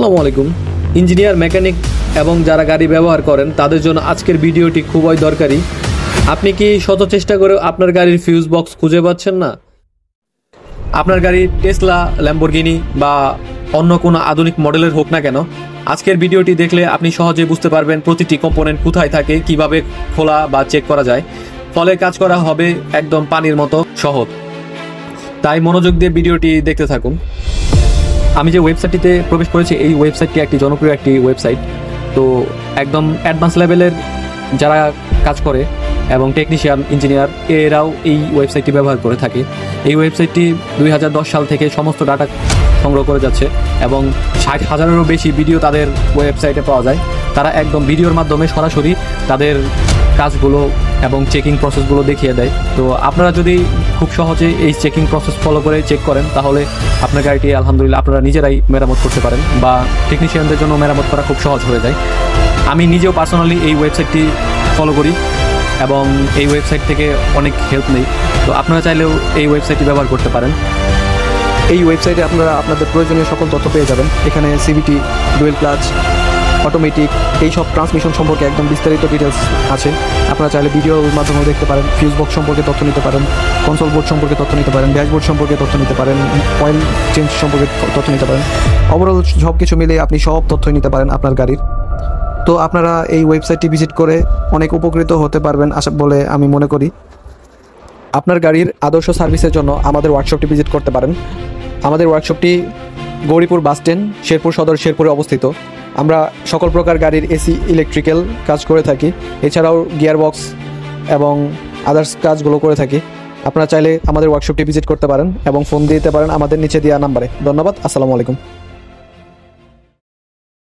আসসালামু আলাইকুম। Engineer, mechanic এবং যারা গাড়ি ব্যবহার করেন তাদের জন্য আজকের ভিডিওটি খুবই দরকারি। আপনি কি শত চেষ্টা করে আপনার গাড়ির ফিউজ বক্স খুঁজে পাচ্ছেন না? আপনার গাড়ি টেসলা, ল্যাম্বরগিনি বা অন্য কোনো আধুনিক মডেলের হোক না কেন, আজকের ভিডিওটি দেখলে আপনি সহজে বুঝতে পারবেন প্রতিটি কম্পোনেন্ট কোথায় থাকে, কিভাবে খোলা বা চেক করা যায়। ফলে কাজ করা হবে একদম পানির মতো সহজ। তাই মনোযোগ দিয়ে ভিডিওটি দেখতে থাকুন। আমি যে ওয়েবসাইটটিতে প্রবেশ করেছি, এই ওয়েবসাইটটি একটি জনপ্রিয় একটি ওয়েবসাইট। তো একদম অ্যাডভান্স লেভেলের যারা কাজ করে এবং টেকনিশিয়ান, ইঞ্জিনিয়ার এরাও এই ওয়েবসাইটটি ব্যবহার করে থাকে। এই ওয়েবসাইটটি 2010 সাল থেকে সমস্ত ডাটা সংগ্রহ করে যাচ্ছে এবং 60,000-এরও বেশি ভিডিও তাদের ওয়েবসাইটে পাওয়া যায়। তারা একদম ভিডিওর মাধ্যমে সরাসরি তাদের কাজগুলো এবং চেকিং প্রসেসগুলো দেখিয়ে দেয়। তো আপনারা যদি খুব সহজে এই চেকিং প্রসেস ফলো করে চেক করেন, তাহলে আপনার গাড়িটি আলহামদুলিল্লাহ আপনারা নিজেরাই মেরামত করতে পারেন বা টেকনিশিয়ানদের জন্য মেরামত করা খুব সহজ হয়ে যায়। আমি নিজেও পার্সোনালি এই ওয়েবসাইটটি ফলো করি এবং এই ওয়েবসাইট থেকে অনেক হেল্প নেই। তো আপনারা চাইলেও এই ওয়েবসাইটটি ব্যবহার করতে পারেন। এই ওয়েবসাইটে আপনারা আপনাদের প্রয়োজনীয় সকল তথ্য পেয়ে যাবেন। এখানে সিভিটি, ডুয়েল ক্লাচ, অটোমেটিক, এই সব ট্রান্সমিশন সম্পর্কে একদম বিস্তারিত ডিটেলস আছে। আপনারা চাইলে ভিডিওর মাধ্যমেও দেখতে পারেন। ফিউজ বক্স সম্পর্কে তথ্য নিতে পারেন, কনসোল বোর্ড সম্পর্কে তথ্য নিতে পারেন, ড্যাশবোর্ড সম্পর্কে তথ্য নিতে পারেন, অয়েল চেঞ্জ সম্পর্কে তথ্য নিতে পারেন। ওভারঅল সব কিছু মিলে আপনি সব তথ্যই নিতে পারেন আপনার গাড়ির। তো আপনারা এই ওয়েবসাইটটি ভিজিট করে অনেক উপকৃত হতে পারবেন আশা বলে আমি মনে করি। আপনার গাড়ির আদর্শ সার্ভিসের জন্য আমাদের ওয়ার্কশপটি ভিজিট করতে পারেন। আমাদের ওয়ার্কশপটি গৌরীপুর বাস স্ট্যান্ড, শেরপুর সদর, শেরপুরে অবস্থিত। আমরা সকল প্রকার গাড়ির এসি, ইলেকট্রিক্যাল কাজ করে থাকি। এছাড়াও গিয়ারবক্স এবং আদার্স কাজগুলো করে থাকি। আপনারা চাইলে আমাদের ওয়ার্কশপটি ভিজিট করতে পারেন এবং ফোন দিতে পারেন আমাদের নিচে দেওয়া নাম্বারে। ধন্যবাদ। আসসালামু আলাইকুম।